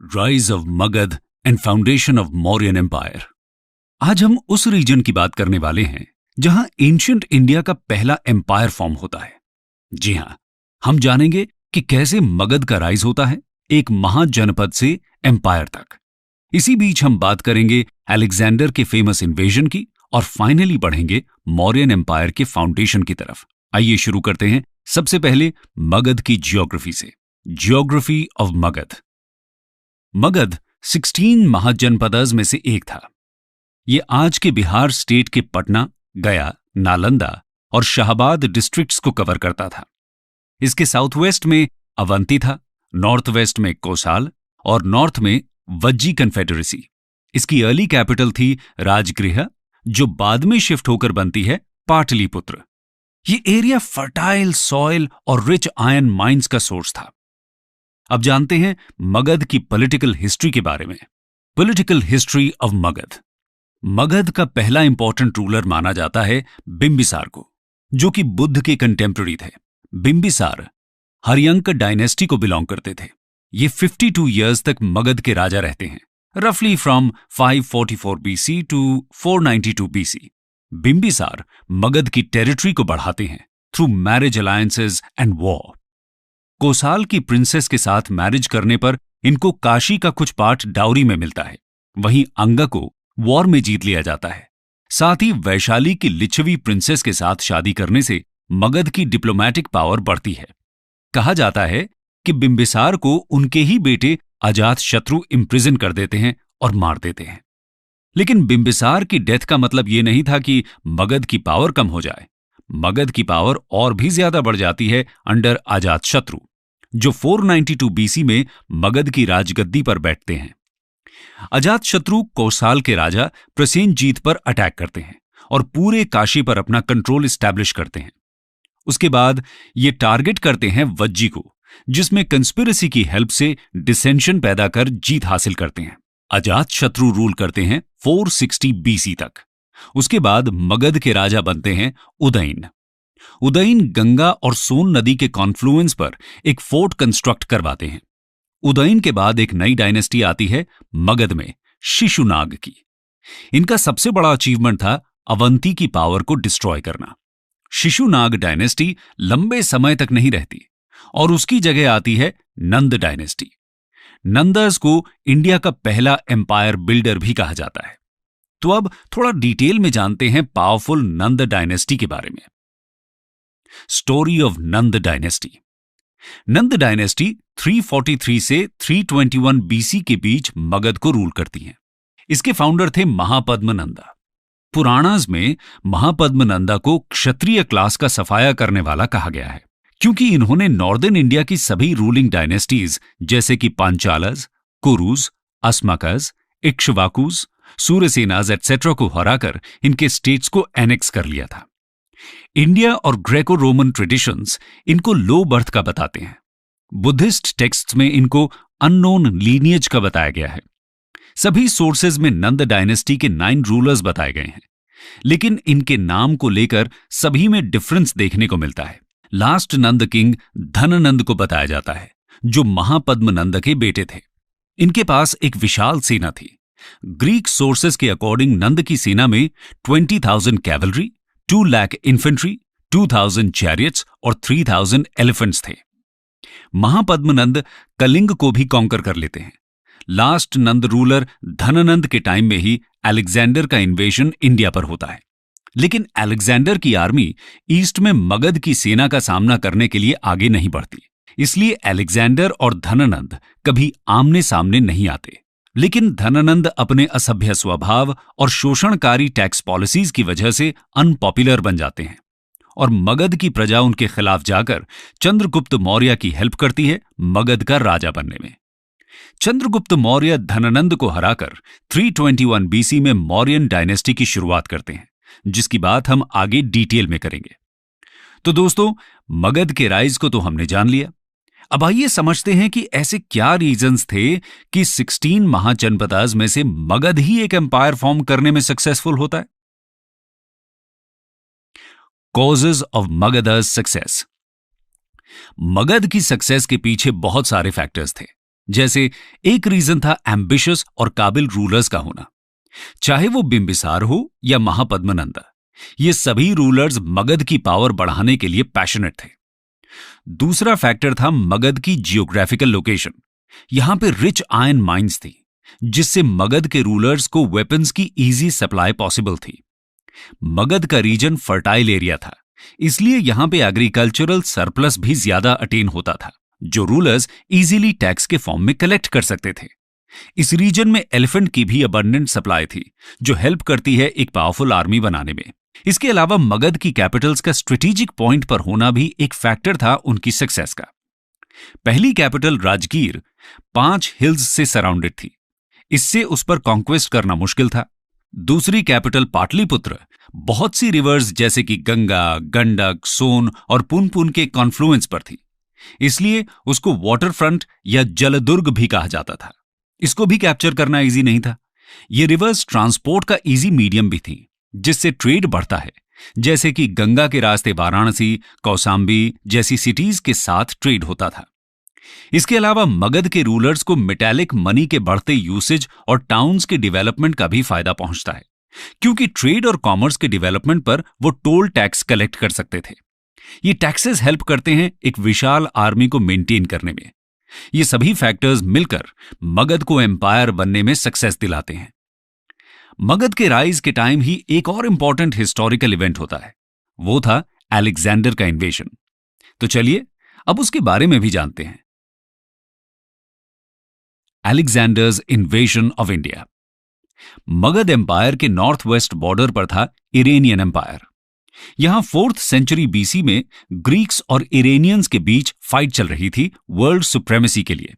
Rise of Magadha and foundation of Mauryan empire. आज हम उस रीजन की बात करने वाले हैं जहां एंशिएंट इंडिया का पहला एम्पायर फॉर्म होता है। जी हां, हम जानेंगे कि कैसे मगध का राइज होता है एक महाजनपद से एम्पायर तक। इसी बीच हम बात करेंगे अलेक्जेंडर के फेमस इन्वेजन की और फाइनली बढ़ेंगे मौर्यन एम्पायर के फाउंडेशन की तरफ। आइए शुरू करते हैं सबसे पहले मगध की जियोग्राफी से। Geography of Magadh. मगध 16 महाजनपदों में से एक था। यह आज के बिहार स्टेट के पटना, गया, नालंदा और शाहबाद डिस्ट्रिक्ट्स को कवर करता था। इसके साउथ वेस्ट में अवंती था, नॉर्थ वेस्ट में कोसाल और नॉर्थ में वज्जी कन्फेडरेसी। इसकी अर्ली कैपिटल थी राजगृह, जो बाद में शिफ्ट होकर बनती है पाटलिपुत्र। ये एरिया फर्टाइल सॉइल और रिच आयरन माइंस का सोर्स था। अब जानते हैं मगध की पॉलिटिकल हिस्ट्री के बारे में। Political history of Magadh. Magadh का पहला इंपॉर्टेंट रूलर माना जाता है बिंबिसार को, जो कि बुद्ध के कंटेम्पररी थे। बिंबिसार हरियंक डायनेस्टी को बिलोंग करते थे। ये 52 इयर्स तक मगध के राजा रहते हैं, रफली from 544 BC to 492 BC. Bimbisara Magadh की टेरिटरी को बढ़ाते हैं through marriage alliances and war. Kosala की प्रिंसेस के साथ मैरिज करने पर इनको काशी का कुछ पार्ट डाउरी में मिलता है। वहीं अंगा को वॉर में जीत लिया जाता है। साथ ही वैशाली की लिच्छवी प्रिंसेस के साथ शादी करने से मगध की डिप्लोमैटिक पावर बढ़ती है। कहा जाता है कि बिंबिसार को उनके ही बेटे अजातशत्रु इंप्रिजन कर देते हैं और मार देते हैं। लेकिन बिंबिसार की डेथ का मतलब यह नहीं था कि मगध की पावर कम हो जाए। मगध की पावर और भी ज्यादा बढ़ जाती है अंडर अजातशत्रु, जो 492 बीसी में मगध की राजगद्दी पर बैठते हैं। अजातशत्रु कोसाल के राजा प्रसेनजीत पर अटैक करते हैं और पूरे काशी पर अपना कंट्रोल एस्टैब्लिश करते हैं। उसके बाद ये टारगेट करते हैं वज्जी को, जिसमें कंस्पिरेसी की हेल्प से डिसेंशन पैदा कर जीत हासिल करते हैं। अजातशत्रु रूल करते हैं 460 बीसी तक। उसके बाद मगध के राजा बनते हैं उदयन। उदयन गंगा और सोन नदी के कॉन्फ्लुएंस पर एक फोर्ट कंस्ट्रक्ट करवाते हैं। उदयन के बाद एक नई डायनेस्टी आती है मगध में, शिशुनाग की। इनका सबसे बड़ा अचीवमेंट था अवंती की पावर को डिस्ट्रॉय करना। शिशुनाग डायनेस्टी लंबे समय तक नहीं रहती और उसकी जगह आती है नंद डायनेस्टी। नंदर्स को इंडिया का पहला एम्पायर बिल्डर भी कहा जाता है। तो अब थोड़ा डिटेल में जानते हैं पावरफुल नंद डायनेस्टी के बारे में। Story of Nand dynasty. Nand dynasty 343 से 321 बीसी के बीच मगध को रूल करती है। इसके फाउंडर थे महापद्मनंदा। पुराणास में महापद्मनंदा को क्षत्रिय क्लास का सफाया करने वाला कहा गया है, क्योंकि इन्होंने नॉर्दर्न इंडिया की सभी रूलिंग डायनेस्टीज जैसे कि पांचालस, कुरुज, अस्मकस, इक्ष्वाकुस, सूर्यसेनाज एटसेट्रा को हराकर इनके स्टेट्स को एनेक्स कर लिया था। इंडिया और ग्रेको रोमन ट्रेडिशंस इनको लो बर्थ का बताते हैं। बुद्धिस्ट टेक्स्ट्स में इनको अननोन लीनिएज का बताया गया है। सभी सोर्सेज में नंद डायनेस्टी के 9 रूलर्स बताए गए हैं, लेकिन इनके नाम को लेकर सभी में डिफरेंस देखने को मिलता है। लास्ट नंद किंग धननंद को बताया जाता है, जो महापद्मनंद के बेटे थे। इनके पास एक विशाल सेना थी। ग्रीक सोर्सेस के अकॉर्डिंग नंद की सेना में 20,000 कैवलरी, 2 लाख इन्फेंट्री, 2,000 चैरियट्स और 3,000 एलिफेंट्स थे। महापद्मनंद कलिंग को भी कॉन्कर कर लेते हैं। लास्ट नंद रूलर धननंद के टाइम में ही अलेक्जेंडर का इन्वेजन इंडिया पर होता है। लेकिन अलेक्जेंडर की आर्मी ईस्ट में मगध की सेना का सामना करने के लिए आगे नहीं बढ़ती, इसलिए अलेक्जेंडर और धननंद कभी आमने सामने नहीं आते। लेकिन धननंद अपने असभ्य स्वभाव और शोषणकारी टैक्स पॉलिसीज की वजह से अनपॉपुलर बन जाते हैं और मगध की प्रजा उनके खिलाफ जाकर चंद्रगुप्त मौर्य की हेल्प करती है मगध का राजा बनने में। चंद्रगुप्त मौर्य धननंद को हराकर 321 बीसी में मौर्यन डायनेस्टी की शुरुआत करते हैं, जिसकी बात हम आगे डिटेल में करेंगे। तो दोस्तों, मगध के राइज को तो हमने जान लिया। अब आइए समझते हैं कि ऐसे क्या रीजंस थे कि 16 महाजनपदास में से मगध ही एक एम्पायर फॉर्म करने में सक्सेसफुल होता है। Causes of Magadh's success. Magadh की सक्सेस के पीछे बहुत सारे फैक्टर्स थे, जैसे एक रीजन था एम्बिशियस और काबिल रूलर्स का होना, चाहे वो बिंबिसार हो या महापद्मनंदा। ये सभी रूलर्स मगध की पावर बढ़ाने के लिए पैशनेट थे। दूसरा फैक्टर था मगध की जियोग्राफिकल लोकेशन। यहां पे रिच आयरन माइंस थी, जिससे मगध के रूलर्स को वेपन्स की इजी सप्लाई पॉसिबल थी। मगध का रीजन फर्टाइल एरिया था, इसलिए यहां पे एग्रीकल्चरल सरप्लस भी ज्यादा अटेन होता था, जो रूलर्स इजीली टैक्स के फॉर्म में कलेक्ट कर सकते थे। इस रीजन में एलिफेंट की भी अबंडेंट सप्लाई थी, जो हेल्प करती है एक पावरफुल आर्मी बनाने में। इसके अलावा मगध की कैपिटल्स का स्ट्रेटेजिक पॉइंट पर होना भी एक फैक्टर था उनकी सक्सेस का। पहली कैपिटल राजगीर 5 हिल्स से सराउंडेड थी, इससे उस पर कॉन्क्वेस्ट करना मुश्किल था। दूसरी कैपिटल पाटलिपुत्र बहुत सी रिवर्स जैसे कि गंगा, गंडक, सोन और पुनपुन के कॉन्फ्लुएंस पर थी, इसलिए उसको वाटर फ्रंट या जलदुर्ग भी कहा जाता था। इसको भी कैप्चर करना इजी नहीं था। ये रिवर्स ट्रांसपोर्ट का इजी मीडियम भी थी, जिससे ट्रेड बढ़ता है, जैसे कि गंगा के रास्ते वाराणसी, कौसाम्बी जैसी सिटीज के साथ ट्रेड होता था। इसके अलावा मगध के रूलर्स को मेटालिक मनी के बढ़ते यूसेज और टाउन्स के डेवलपमेंट का भी फायदा पहुंचता है, क्योंकि ट्रेड और कॉमर्स के डेवलपमेंट पर वो टोल टैक्स कलेक्ट कर सकते थे। ये टैक्सेस हेल्प करते हैं एक विशाल आर्मी को मेंटेन करने में। ये सभी फैक्टर्स मिलकर मगध को एम्पायर बनने में सक्सेस दिलाते हैं। मगध के राइज के टाइम ही एक और इंपॉर्टेंट हिस्टोरिकल इवेंट होता है, वो था अलेक्जेंडर का इन्वेजन। तो चलिए अब उसके बारे में भी जानते हैं। Alexander's invasion of India. Magadha empire के नॉर्थ वेस्ट बॉर्डर पर था इरेनियन एम्पायर। यहां 4th सेंचुरी बीसी में ग्रीक्स और इरेनियंस के बीच फाइट चल रही थी वर्ल्ड सुप्रेमेसी के लिए।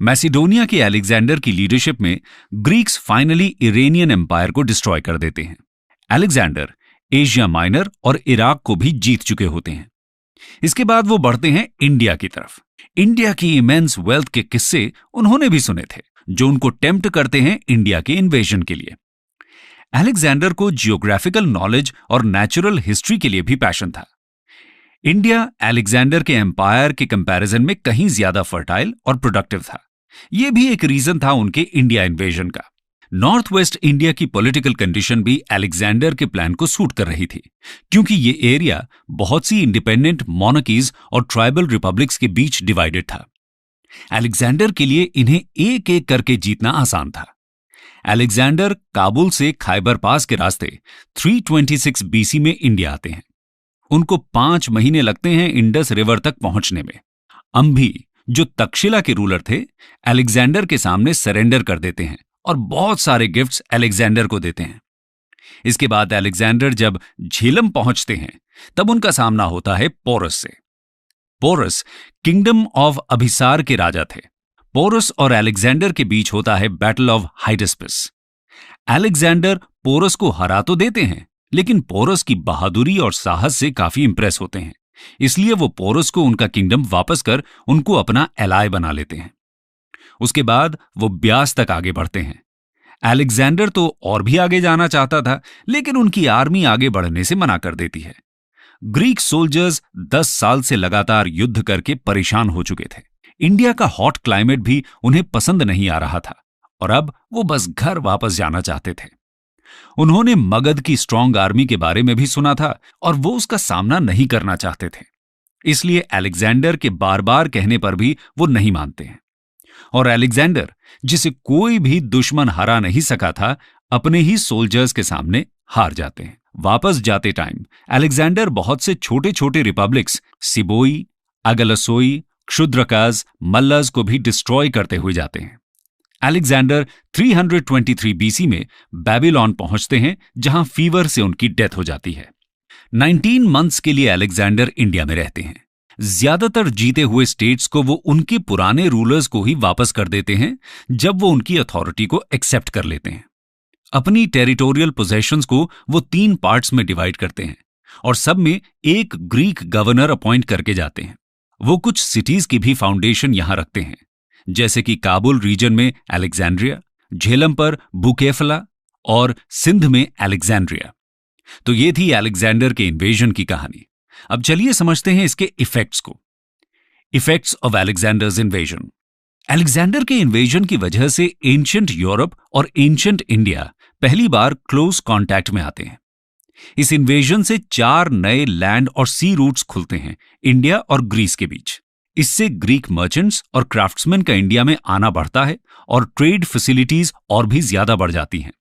मैसिडोनिया के अलेक्जेंडर की लीडरशिप में ग्रीक्स फाइनली इरेनियन एम्पायर को डिस्ट्रॉय कर देते हैं। अलेक्जेंडर एशिया माइनर और इराक को भी जीत चुके होते हैं। इसके बाद वो बढ़ते हैं इंडिया की तरफ। इंडिया की इमेंस वेल्थ के किस्से उन्होंने भी सुने थे, जो उनको टेम्प्ट करते हैं इंडिया के इन्वेजन के लिए। अलेक्जेंडर को जियोग्राफिकल नॉलेज और नेचुरल हिस्ट्री के लिए भी पैशन था। इंडिया अलेक्जेंडर के एम्पायर के कंपैरिजन में कहीं ज्यादा फर्टाइल और प्रोडक्टिव था। यह भी एक रीजन था उनके इंडिया इन्वेजन का। नॉर्थ वेस्ट इंडिया की पॉलिटिकल कंडीशन भी अलेक्जेंडर के प्लान को सूट कर रही थी, क्योंकि ये एरिया बहुत सी इंडिपेंडेंट मोनार्कीज और ट्राइबल रिपब्लिक्स के बीच डिवाइडेड था। अलेक्जेंडर के लिए इन्हें एक एक करके जीतना आसान था। अलेक्जेंडर काबुल से खाइबर पास के रास्ते 326 बीसी में इंडिया आते हैं। उनको 5 महीने लगते हैं इंडस रिवर तक पहुंचने में। अंभी, जो तक्षशिला के रूलर थे, अलेक्जेंडर के सामने सरेंडर कर देते हैं और बहुत सारे गिफ्ट्स अलेक्जेंडर को देते हैं। इसके बाद अलेक्जेंडर जब झेलम पहुंचते हैं, तब उनका सामना होता है पोरस से। पोरस किंगडम ऑफ अभिसार के राजा थे। पोरस और अलेक्जेंडर के बीच होता है बैटल ऑफ हाइडेस्पिस। अलेक्जेंडर पोरस को हरा तो देते हैं, लेकिन पोरस की बहादुरी और साहस से काफी इंप्रेस होते हैं, इसलिए वो पोरस को उनका किंगडम वापस कर उनको अपना एलाय बना लेते हैं। उसके बाद वो ब्यास तक आगे बढ़ते हैं। अलेक्जेंडर तो और भी आगे जाना चाहता था, लेकिन उनकी आर्मी आगे बढ़ने से मना कर देती है। ग्रीक सोल्जर्स 10 साल से लगातार युद्ध करके परेशान हो चुके थे। इंडिया का हॉट क्लाइमेट भी उन्हें पसंद नहीं आ रहा था और अब वो बस घर वापस जाना चाहते थे। उन्होंने मगध की स्ट्रांग आर्मी के बारे में भी सुना था और वो उसका सामना नहीं करना चाहते थे, इसलिए अलेक्जेंडर के बार बार कहने पर भी वो नहीं मानते हैं। और अलेक्जेंडर, जिसे कोई भी दुश्मन हरा नहीं सका था, अपने ही सोल्जर्स के सामने हार जाते हैं। वापस जाते टाइम अलेक्जेंडर बहुत से छोटे छोटे रिपब्लिक्स सिबोई, अगलसोई, क्षुद्रकाज, मल्लज को भी डिस्ट्रॉय करते हुए जाते हैं। अलेक्जेंडर 323 बीसी में बेबीलोन पहुंचते हैं, जहां फीवर से उनकी डेथ हो जाती है। 19 मंथ्स के लिए अलेक्जेंडर इंडिया में रहते हैं। ज्यादातर जीते हुए स्टेट्स को वो उनके पुराने रूलर्स को ही वापस कर देते हैं, जब वो उनकी अथॉरिटी को एक्सेप्ट कर लेते हैं। अपनी टेरिटोरियल पोजेशंस को वो 3 पार्ट्स में डिवाइड करते हैं और सब में एक ग्रीक गवर्नर अपॉइंट करके जाते हैं। वो कुछ सिटीज की भी फाउंडेशन यहां रखते हैं, जैसे कि काबुल रीजन में अलेक्जेंड्रिया, झेलम पर बुकेफला और सिंध में अलेक्जेंड्रिया। तो ये थी अलेक्जेंडर के इन्वेजन की कहानी। अब चलिए समझते हैं इसके इफेक्ट्स को। Effects of Alexander's invasion. Alexander के इन्वेजन की वजह से एंशिएंट यूरोप और एंशिएंट इंडिया पहली बार क्लोज कांटेक्ट में आते हैं। इस इन्वेजन से 4 नए लैंड और सी रूट्स खुलते हैं इंडिया और ग्रीस के बीच। इससे ग्रीक मर्चेंट्स और क्राफ्ट्समैन का इंडिया में आना बढ़ता है और ट्रेड फैसिलिटीज और भी ज्यादा बढ़ जाती हैं।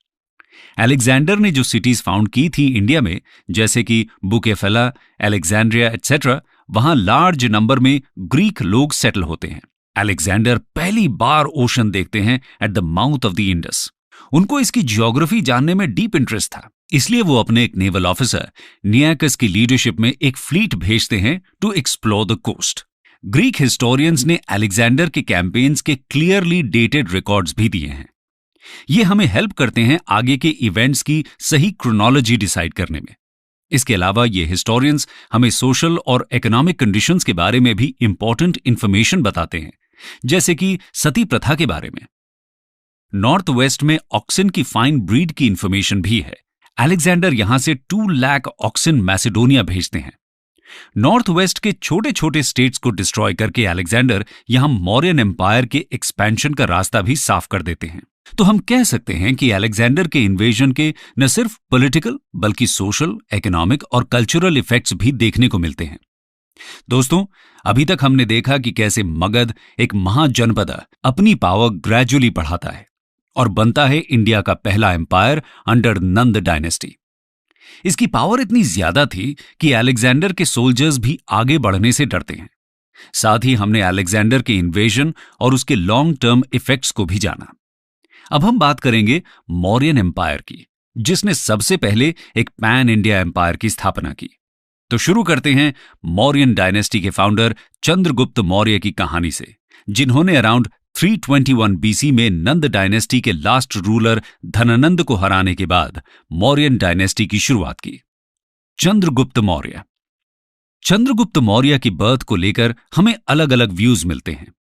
अलेक्जेंडर ने जो सिटीज फाउंड की थी इंडिया में, जैसे कि बुकेफेला, अलेक्जेंड्रिया एटसेट्रा, वहां लार्ज नंबर में ग्रीक लोग सेटल होते हैं। अलेक्जेंडर पहली बार ओशन देखते हैं at the mouth of the Indus. उनको इसकी ज्योग्राफी जानने में डीप इंटरेस्ट था, इसलिए वो अपने एक नेवल ऑफिसर नियाकस की लीडरशिप में एक फ्लीट भेजते हैं to explore the coast. Greek historians ने अलेक्जेंडर के कैंपेन्स के क्लियरली डेटेड रिकॉर्ड्स भी दिए हैं। ये हमें हेल्प करते हैं आगे के इवेंट्स की सही क्रोनोलॉजी डिसाइड करने में। इसके अलावा ये हिस्टोरियंस हमें सोशल और इकोनॉमिक कंडीशंस के बारे में भी इंपॉर्टेंट इंफॉर्मेशन बताते हैं, जैसे कि सती प्रथा के बारे में। नॉर्थ वेस्ट में ऑक्सिन की फाइन ब्रीड की इंफॉर्मेशन भी है। अलेक्जेंडर यहां से 2 लाख ऑक्सिन मैसेडोनिया भेजते हैं। नॉर्थ वेस्ट के छोटे छोटे स्टेट्स को डिस्ट्रॉय करके अलेक्जेंडर यहां मौर्यन एम्पायर के एक्सपेंशन का रास्ता भी साफ कर देते हैं। तो हम कह सकते हैं कि अलेक्जेंडर के इन्वेजन के न सिर्फ पॉलिटिकल बल्कि सोशल, इकोनॉमिक और कल्चरल इफेक्ट्स भी देखने को मिलते हैं। दोस्तों, अभी तक हमने देखा कि कैसे मगध, एक महाजनपद, अपनी पावर ग्रेजुअली बढ़ाता है और बनता है इंडिया का पहला एम्पायर अंडर नंद डायनेस्टी। इसकी पावर इतनी ज्यादा थी कि अलेक्जेंडर के सोल्जर्स भी आगे बढ़ने से डरते हैं। साथ ही हमने अलेक्जेंडर के इन्वेजन और उसके लॉन्ग टर्म इफेक्ट्स को भी जाना। अब हम बात करेंगे मौर्यन एम्पायर की, जिसने सबसे पहले एक पैन इंडिया एम्पायर की स्थापना की। तो शुरू करते हैं मौर्यन डायनेस्टी के फाउंडर चंद्रगुप्त मौर्य की कहानी से, जिन्होंने अराउंड 321 बीसी में नंद डायनेस्टी के लास्ट रूलर धनानंद को हराने के बाद मौर्यन डायनेस्टी की शुरुआत की। चंद्रगुप्त मौर्य। चंद्रगुप्त मौर्य की बर्थ को लेकर हमें अलग अलग व्यूज मिलते हैं।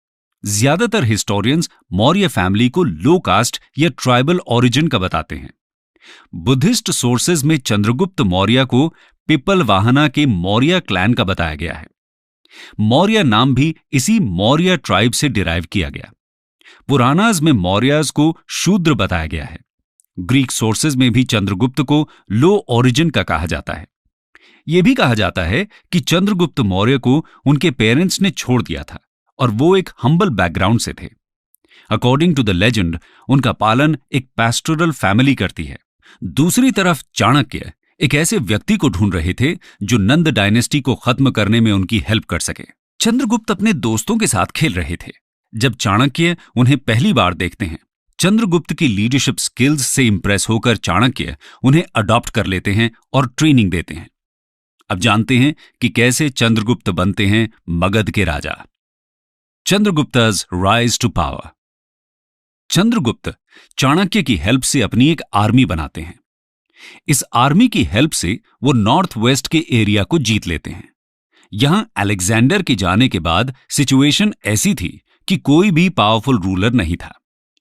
ज्यादातर हिस्टोरियंस मौर्य फैमिली को लो कास्ट या ट्राइबल ओरिजिन का बताते हैं। बुद्धिस्ट सोर्सेज में चंद्रगुप्त मौर्य को पिपल वाहना के मौर्य क्लैन का बताया गया है। मौर्य नाम भी इसी मौर्य ट्राइब से डिराइव किया गया। पुराणास में मौर्यस को शूद्र बताया गया है। ग्रीक सोर्सेज में भी चंद्रगुप्त को लो ओरिजिन का कहा जाता है। यह भी कहा जाता है कि चंद्रगुप्त मौर्य को उनके पेरेंट्स ने छोड़ दिया था और वो एक हम्बल बैकग्राउंड से थे। अकॉर्डिंग टू द लेजेंड, उनका पालन एक पैस्टोरल फैमिली करती है। दूसरी तरफ चाणक्य एक ऐसे व्यक्ति को ढूंढ रहे थे जो नंद डायनेस्टी को खत्म करने में उनकी हेल्प कर सके। चंद्रगुप्त अपने दोस्तों के साथ खेल रहे थे जब चाणक्य उन्हें पहली बार देखते हैं। चंद्रगुप्त की लीडरशिप स्किल्स से इंप्रेस होकर चाणक्य उन्हें अडॉप्ट कर लेते हैं और ट्रेनिंग देते हैं। अब जानते हैं कि कैसे चंद्रगुप्त बनते हैं मगध के राजा। Chandragupta's rise to power. Chandragupta Chanakya की हेल्प से अपनी एक आर्मी बनाते हैं। इस आर्मी की हेल्प से वो नॉर्थ वेस्ट के एरिया को जीत लेते हैं। यहां अलेक्जेंडर के जाने के बाद सिचुएशन ऐसी थी कि कोई भी पावरफुल रूलर नहीं था,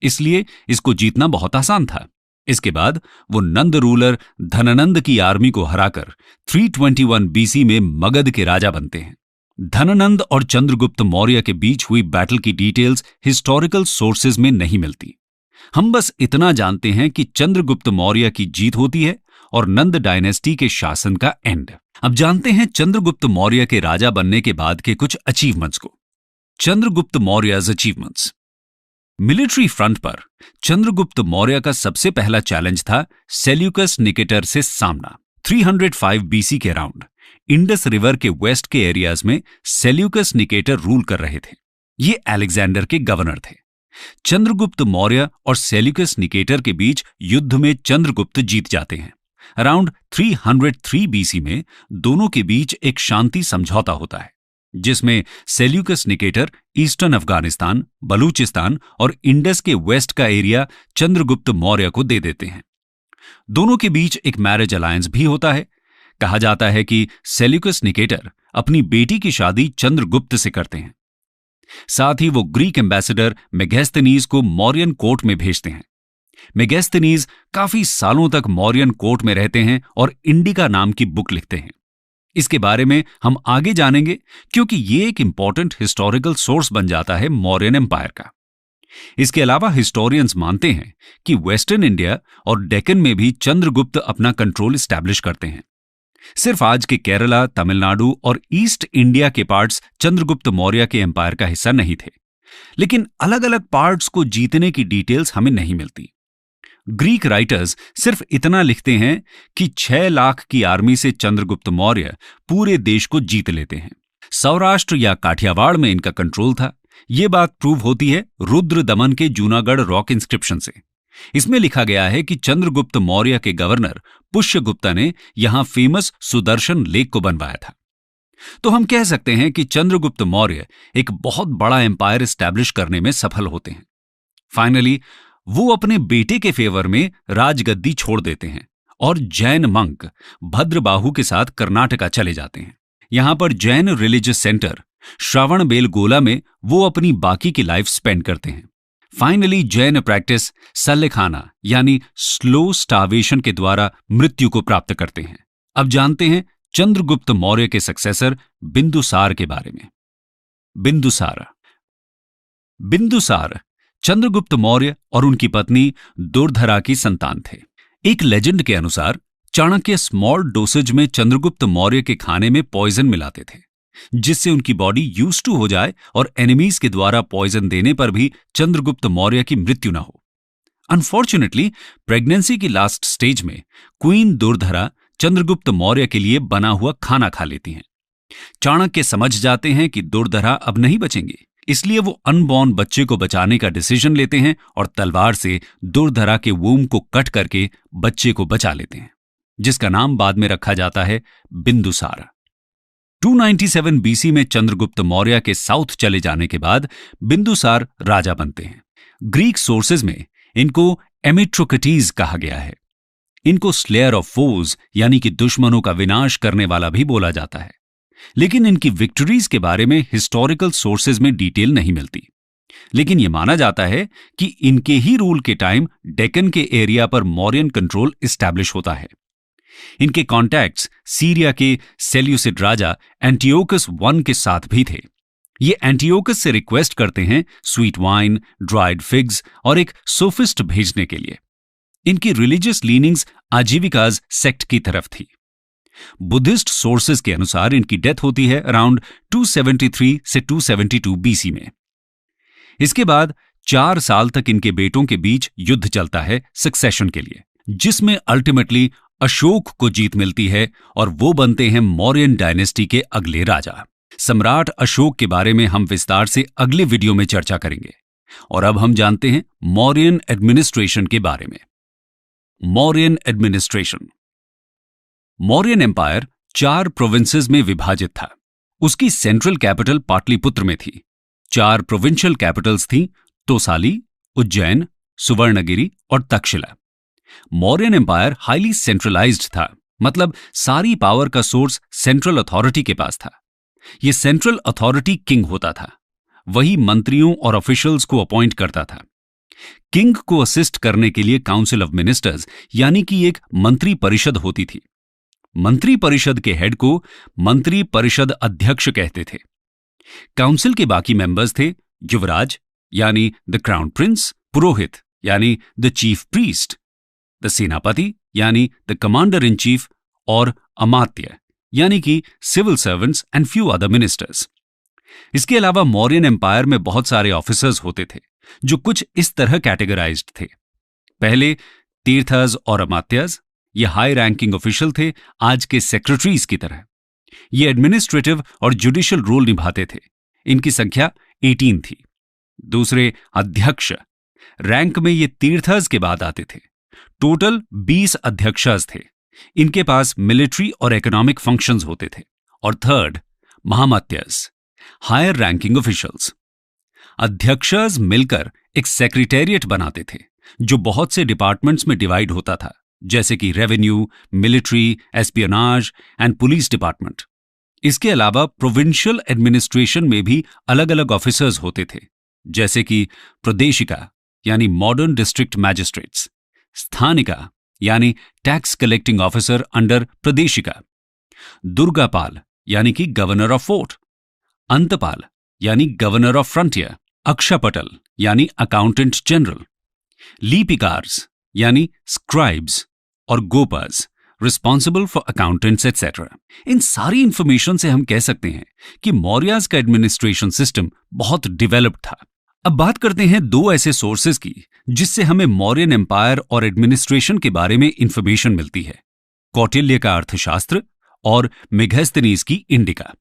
इसलिए इसको जीतना बहुत आसान था। इसके बाद वो नंद रूलर धनानंद की आर्मी को हराकर 321 बीसी में मगध के राजा बनते हैं। धनानंद और चंद्रगुप्त मौर्य के बीच हुई बैटल की डिटेल्स हिस्टोरिकल सोर्सेज में नहीं मिलती। हम बस इतना जानते हैं कि चंद्रगुप्त मौर्य की जीत होती है और नंद डायनेस्टी के शासन का एंड। अब जानते हैं चंद्रगुप्त मौर्य के राजा बनने के बाद के कुछ अचीवमेंट्स को। चंद्रगुप्त मौर्य's अचीवमेंट्स। मिलिट्री फ्रंट पर चंद्रगुप्त मौर्य का सबसे पहला चैलेंज था सेल्यूकस निकेटर से सामना। 305 बीसी के अराउंड इंडस रिवर के वेस्ट के एरियाज में सेल्यूकस निकेटर रूल कर रहे थे। ये अलेक्जेंडर के गवर्नर थे। चंद्रगुप्त मौर्य और सेल्यूकस निकेटर के बीच युद्ध में चंद्रगुप्त जीत जाते हैं। अराउंड 303 बीसी में दोनों के बीच एक शांति समझौता होता है, जिसमें Seleucus Nicator eastern Afghanistan, Balochistan और इंडस के वेस्ट का एरिया चंद्रगुप्त मौर्य को दे देते हैं। दोनों के बीच एक मैरिज अलायंस भी होता है। कहा जाता है कि सेल्यूकस निकेटर अपनी बेटी की शादी चंद्रगुप्त से करते हैं। साथ ही वो ग्रीक एम्बेसडर मेगेस्थनीज को मौर्यन कोर्ट में भेजते हैं। मेगेस्थनीज काफी सालों तक मौर्यन कोर्ट में रहते हैं और इंडिका नाम की बुक लिखते हैं। इसके बारे में हम आगे जानेंगे, क्योंकि ये एक इंपॉर्टेंट हिस्टोरिकल सोर्स बन जाता है मौर्यन एम्पायर का। इसके अलावा हिस्टोरियंस मानते हैं कि वेस्टर्न इंडिया और डेक्कन में भी चंद्रगुप्त अपना कंट्रोल स्टैब्लिश करते हैं। सिर्फ आज के केरला, तमिलनाडु और ईस्ट इंडिया के पार्ट्स चंद्रगुप्त मौर्य के एम्पायर का हिस्सा नहीं थे, लेकिन अलग अलग पार्ट्स को जीतने की डिटेल्स हमें नहीं मिलती। ग्रीक राइटर्स सिर्फ इतना लिखते हैं कि 6 लाख की आर्मी से चंद्रगुप्त मौर्य पूरे देश को जीत लेते हैं। सौराष्ट्र या काठियावाड़ में इनका कंट्रोल था। यह बात प्रूव होती है रुद्र दमन के जूनागढ़ रॉक इंस्क्रिप्शन से। इसमें लिखा गया है कि चंद्रगुप्त मौर्य के गवर्नर पुष्यगुप्ता ने यहां फेमस सुदर्शन लेक को बनवाया था। तो हम कह सकते हैं कि चंद्रगुप्त मौर्य एक बहुत बड़ा एम्पायर एस्टैब्लिश करने में सफल होते हैं। फाइनली वो अपने बेटे के फेवर में राजगद्दी छोड़ देते हैं और जैन मंक भद्रबाहु के साथ कर्नाटका चले जाते हैं। यहां पर जैन रिलीजियस सेंटर श्रवणबेलगोला में वो अपनी बाकी की लाइफ स्पेंड करते हैं। फाइनली जैन प्रैक्टिस सल्लेखाना यानी स्लो स्टार्वेशन के द्वारा मृत्यु को प्राप्त करते हैं। अब जानते हैं चंद्रगुप्त मौर्य के सक्सेसर बिंदुसार के बारे में। बिंदुसार चंद्रगुप्त मौर्य और उनकी पत्नी दुर्धरा की संतान थे। एक लेजेंड के अनुसार चाणक्य स्मॉल डोसेज में चंद्रगुप्त मौर्य के खाने में पॉइजन मिलाते थे, जिससे उनकी बॉडी यूज टू हो जाए और एनिमीज के द्वारा पॉइजन देने पर भी चंद्रगुप्त मौर्य की मृत्यु न हो। अनफॉर्चुनेटली प्रेगनेंसी की लास्ट स्टेज में क्वीन दुर्धरा चंद्रगुप्त मौर्य के लिए बना हुआ खाना खा लेती हैं। चाणक्य समझ जाते हैं कि दुर्धरा अब नहीं बचेंगे, इसलिए वो अनबॉर्न बच्चे को बचाने का डिसीजन लेते हैं और तलवार से दुर्धरा के वूम को कट करके बच्चे को बचा लेते हैं, जिसका नाम बाद में रखा जाता है बिंदुसार। 297 बीसी में चंद्रगुप्त मौर्य के साउथ चले जाने के बाद बिंदुसार राजा बनते हैं। ग्रीक सोर्सेज में इनको एमिट्रोक्रेटीज कहा गया है। इनको स्लेयर ऑफ फोज यानी कि दुश्मनों का विनाश करने वाला भी बोला जाता है, लेकिन इनकी विक्ट्रीज के बारे में हिस्टोरिकल सोर्सेज में डिटेल नहीं मिलती। लेकिन यह माना जाता है कि इनके ही रूल के टाइम डेक्कन के एरिया पर मौर्यन कंट्रोल एस्टैब्लिश होता है। इनके कॉन्टैक्ट्स सीरिया के सेल्यूसिड राजा एंटियोकस I के साथ भी थे। ये एंटियोकस से रिक्वेस्ट करते हैं स्वीट वाइन, ड्राइड फिग्स और एक सोफिस्ट भेजने के लिए। इनकी रिलीजियस लीनिंग्स आजीविकाज सेक्ट की तरफ थी। बुद्धिस्ट सोर्सेज के अनुसार इनकी डेथ होती है अराउंड 273 से 272 बीसी में। इसके बाद 4 साल तक इनके बेटों के बीच युद्ध चलता है सक्सेशन के लिए, जिसमें अल्टीमेटली अशोक को जीत मिलती है और वो बनते हैं मौर्यन डायनेस्टी के अगले राजा। सम्राट अशोक के बारे में हम विस्तार से अगले वीडियो में चर्चा करेंगे। और अब हम जानते हैं मौर्यन एडमिनिस्ट्रेशन के बारे में। Mauryan administration. Mauryan empire 4 provinces में विभाजित था। उसकी सेंट्रल कैपिटल पाटलिपुत्र में थी। 4 प्रोविंशियल कैपिटल्स थीं, तोसाली, उज्जैन, सुवर्णगिरी और Takshashila. Mauryan empire highly centralised था, मतलब सारी पावर का सोर्स सेंट्रल अथॉरिटी के पास था। यह सेंट्रल अथॉरिटी किंग होता था, वही मंत्रियों और ऑफिशियल्स को अपॉइंट करता था। किंग को असिस्ट करने के लिए काउंसिल ऑफ मिनिस्टर्स यानी कि एक मंत्री परिषद होती थी। मंत्री परिषद के हेड को मंत्री परिषद अध्यक्ष कहते थे। काउंसिल के बाकी मेंबर्स थे युवराज यानी द क्राउन प्रिंस, पुरोहित यानी द चीफ प्रीस्ट, द सेनापति यानी द कमांडर इन चीफ और अमात्य यानी कि civil servants and few other ministers. इसके अलावा मौर्यन एम्पायर में बहुत सारे ऑफिसर्स होते थे जो कुछ इस तरह कैटेगराइज्ड थे। पहले तीर्थस और अमात्यस, ये हाई रैंकिंग ऑफिशियल थे, आज के सेक्रेटरीज की तरह। ये एडमिनिस्ट्रेटिव और जुडिशियल रोल निभाते थे। इनकी संख्या 18 थी। दूसरे अध्यक्ष, रैंक में ये तीर्थस के बाद आते थे। टोटल 20 अध्यक्षस थे। इनके पास मिलिट्री और इकोनॉमिक फंक्शंस होते थे। और थर्ड महामत्यस, हायर रैंकिंग ऑफिशियल्स। अध्यक्षस मिलकर एक सेक्रेटेरिएट बनाते थे जो बहुत से डिपार्टमेंट्स में डिवाइड होता था, जैसे कि revenue, military, espionage and police department. इसके अलावा प्रोविंशियल एडमिनिस्ट्रेशन में भी अलग अलग ऑफिसर्स होते थे, जैसे कि प्रदेशिका यानी मॉडर्न डिस्ट्रिक्ट मैजिस्ट्रेट्स, स्थानिका यानी tax collecting officer under Pradeshika, Durgapala यानी कि गवर्नर ऑफ फोर्ट, अंतपाल यानी गवर्नर ऑफ फ्रंटियर अक्षपटल यानी अकाउंटेंट जनरल, लिपिकार्स यानी स्क्राइब्स और गोपर्स रिस्पॉन्सिबल फॉर अकाउंटेंट्स एटसेट्रा। इन सारी इंफॉर्मेशन से हम कह सकते हैं कि मौर्याज का एडमिनिस्ट्रेशन सिस्टम बहुत डेवलप्ड था। अब बात करते हैं दो ऐसे सोर्सेज की जिससे हमें मौर्यन एम्पायर और एडमिनिस्ट्रेशन के बारे में इंफॉर्मेशन मिलती है, कौटिल्य का अर्थशास्त्र और मेगास्थनीज की इंडिका।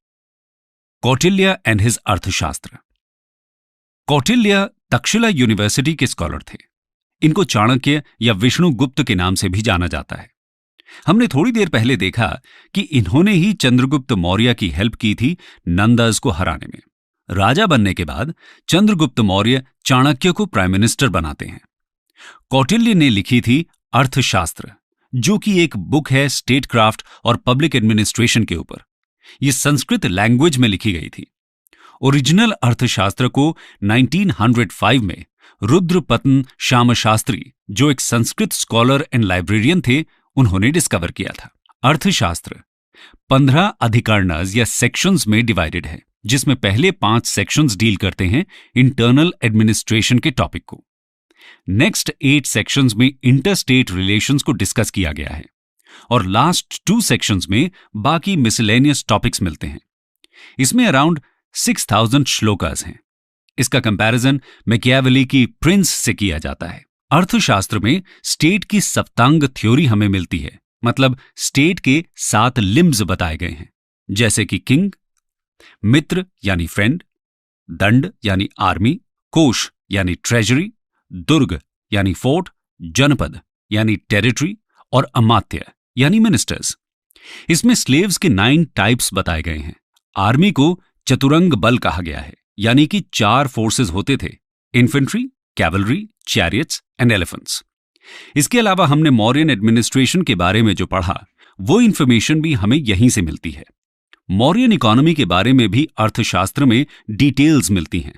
कौटिल्य एंड हिज अर्थशास्त्र। कौटिल्य तक्षशिला यूनिवर्सिटी के स्कॉलर थे। इनको चाणक्य या विष्णुगुप्त के नाम से भी जाना जाता है। हमने थोड़ी देर पहले देखा कि इन्होंने ही चंद्रगुप्त मौर्य की हेल्प की थी नंदाज को हराने में। राजा बनने के बाद चंद्रगुप्त मौर्य चाणक्य को प्राइम मिनिस्टर बनाते हैं। कौटिल्य ने लिखी थी अर्थशास्त्र, जो कि एक बुक है स्टेट क्राफ्ट और पब्लिक एडमिनिस्ट्रेशन के ऊपर। यह संस्कृत लैंग्वेज में लिखी गई थी। ओरिजिनल अर्थशास्त्र को 1905 में रुद्रपत्न श्यामशास्त्री, जो एक संस्कृत स्कॉलर एंड लाइब्रेरियन थे, उन्होंने डिस्कवर किया था। अर्थशास्त्र 15 अधिकरणज या सेक्शंस में डिवाइडेड है, जिसमें पहले 5 सेक्शंस डील करते हैं इंटरनल एडमिनिस्ट्रेशन के टॉपिक को। नेक्स्ट 8 सेक्शंस में इंटरस्टेट रिलेशंस को डिस्कस किया गया है और लास्ट 2 सेक्शंस में बाकी मिसलेनियस टॉपिक्स मिलते हैं। इसमें अराउंड 6000 श्लोकास हैं। इसका कंपैरिजन मैकियावेली की प्रिंस से किया जाता है। अर्थशास्त्र में स्टेट की सप्तांग थ्योरी हमें मिलती है, मतलब स्टेट के 7 लिम्स बताए गए हैं, जैसे कि किंग, मित्र यानी फ्रेंड, दंड यानी आर्मी, कोश यानी ट्रेजरी, दुर्ग यानी फोर्ट, जनपद यानी टेरिटरी और अमात्य यानी मिनिस्टर्स। इसमें स्लेव्स के 9 टाइप्स बताए गए हैं। आर्मी को चतुरंग बल कहा गया है, यानी कि 4 फोर्सेस होते थे, infantry, cavalry, chariots and elephants. इसके अलावा हमने मौर्यन एडमिनिस्ट्रेशन के बारे में जो पढ़ा, वो इंफॉर्मेशन भी हमें यहीं से मिलती है। मौर्यन इकोनॉमी के बारे में भी अर्थशास्त्र में डिटेल्स मिलती हैं,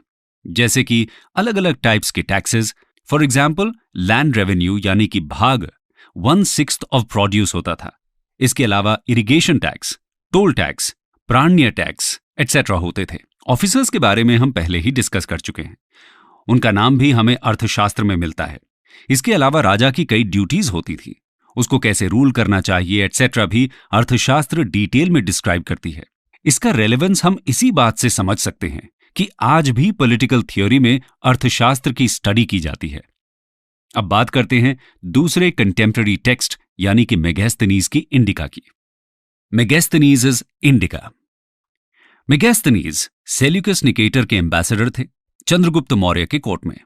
जैसे कि अलग अलग टाइप्स के taxes. For example, land revenue यानी कि भाग 1/6 ऑफ प्रोड्यूस होता था। इसके अलावा इरिगेशन टैक्स, टोल टैक्स, प्राण्य टैक्स एटसेट्रा होते थे। ऑफिसर्स के बारे में हम पहले ही डिस्कस कर चुके हैं, उनका नाम भी हमें अर्थशास्त्र में मिलता है। इसके अलावा राजा की कई ड्यूटीज होती थी, उसको कैसे रूल करना चाहिए एटसेट्रा भी अर्थशास्त्र डिटेल में डिस्क्राइब करती है। इसका रेलेवेंस हम इसी बात से समझ सकते हैं कि आज भी पॉलिटिकल थ्योरी में अर्थशास्त्र की स्टडी की जाती है। अब बात करते हैं दूसरे कंटेम्पररी टेक्स्ट यानी कि मेगास्थनीज की इंडिका की। Megasthenes indica. Megasthenes Seleucus Nicator के एम्बेसडर थे चंद्रगुप्त मौर्य के कोर्ट में।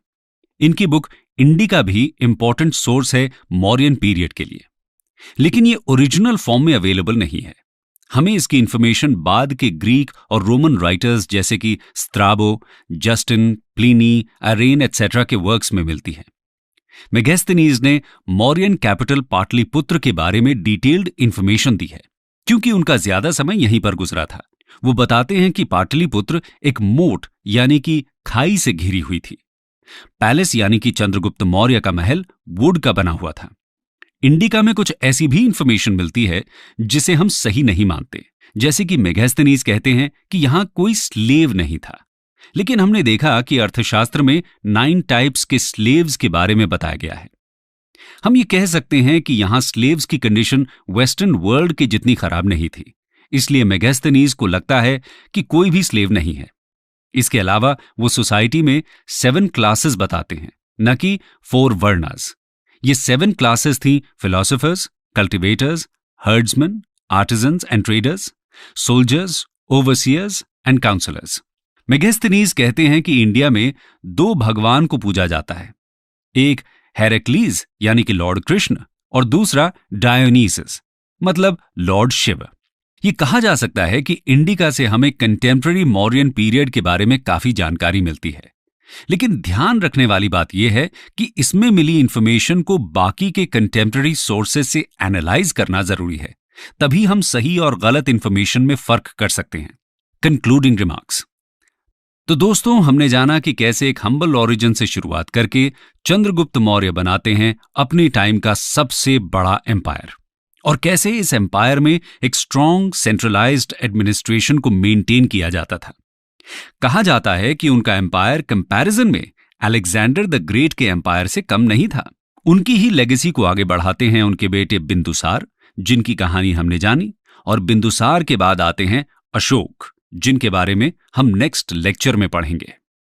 इनकी बुक इंडिका भी इंपॉर्टेंट सोर्स है मौर्यन पीरियड के लिए, लेकिन ये ओरिजिनल फॉर्म में अवेलेबल नहीं है। हमें इसकी इंफॉर्मेशन बाद के ग्रीक और रोमन राइटर्स जैसे कि स्ट्राबो, जस्टिन, प्लिनी, अरेन एटसेट्रा के वर्क्स में मिलती है। मेगास्थनीज ने मौर्यन कैपिटल पाटलिपुत्र के बारे में डिटेल्ड इंफॉर्मेशन दी है, क्योंकि उनका ज्यादा समय यहीं पर गुजरा था। वो बताते हैं कि पाटलिपुत्र एक मोट यानी कि खाई से घिरी हुई थी। पैलेस यानी कि चंद्रगुप्त मौर्य का महल वुड का बना हुआ था। इंडिका में कुछ ऐसी भी इंफॉर्मेशन मिलती है जिसे हम सही नहीं मानते, जैसे कि मेगास्थनीज कहते हैं कि यहां कोई स्लेव नहीं था, लेकिन हमने देखा कि अर्थशास्त्र में 9 टाइप्स के स्लेव्स के बारे में बताया गया है। हम ये कह सकते हैं कि यहां स्लेव्स की कंडीशन वेस्टर्न वर्ल्ड के जितनी खराब नहीं थी, इसलिए मेगास्थनीज को लगता है कि कोई भी स्लेव नहीं है। इसके अलावा वो सोसाइटी में 7 क्लासेस बताते हैं, न कि 4 वर्णास। ये 7 क्लासेस थी philosophers, cultivators, herdsmen, artisans and traders, soldiers, overseers and counsellors. Megasthenes कहते हैं कि इंडिया में 2 भगवान को पूजा जाता है, एक हेरेक्लीज यानी कि लॉर्ड कृष्ण और दूसरा डायोनीसस मतलब लॉर्ड शिव। ये कहा जा सकता है कि इंडिका से हमें कंटेम्पररी मौर्यन पीरियड के बारे में काफी जानकारी मिलती है, लेकिन ध्यान रखने वाली बात यह है कि इसमें मिली इंफॉर्मेशन को बाकी के कंटेम्पररी सोर्सेज से एनालाइज करना जरूरी है, तभी हम सही और गलत इंफॉर्मेशन में फर्क कर सकते हैं। Concluding remarks. तो दोस्तों, हमने जाना कि कैसे एक हम्बल ओरिजिन से शुरुआत करके चंद्रगुप्त मौर्य बनाते हैं अपने टाइम का सबसे बड़ा एम्पायर, और कैसे इस एम्पायर में एक स्ट्रॉन्ग सेंट्रलाइज्ड एडमिनिस्ट्रेशन को मेंटेन किया जाता था। कहा जाता है कि उनका एम्पायर कंपैरिजन में अलेक्जेंडर द ग्रेट के एम्पायर से कम नहीं था। उनकी ही लेगेसी को आगे बढ़ाते हैं उनके बेटे बिंदुसार, जिनकी कहानी हमने जानी, और बिंदुसार के बाद आते हैं अशोक, जिनके बारे में हम नेक्स्ट लेक्चर में पढ़ेंगे।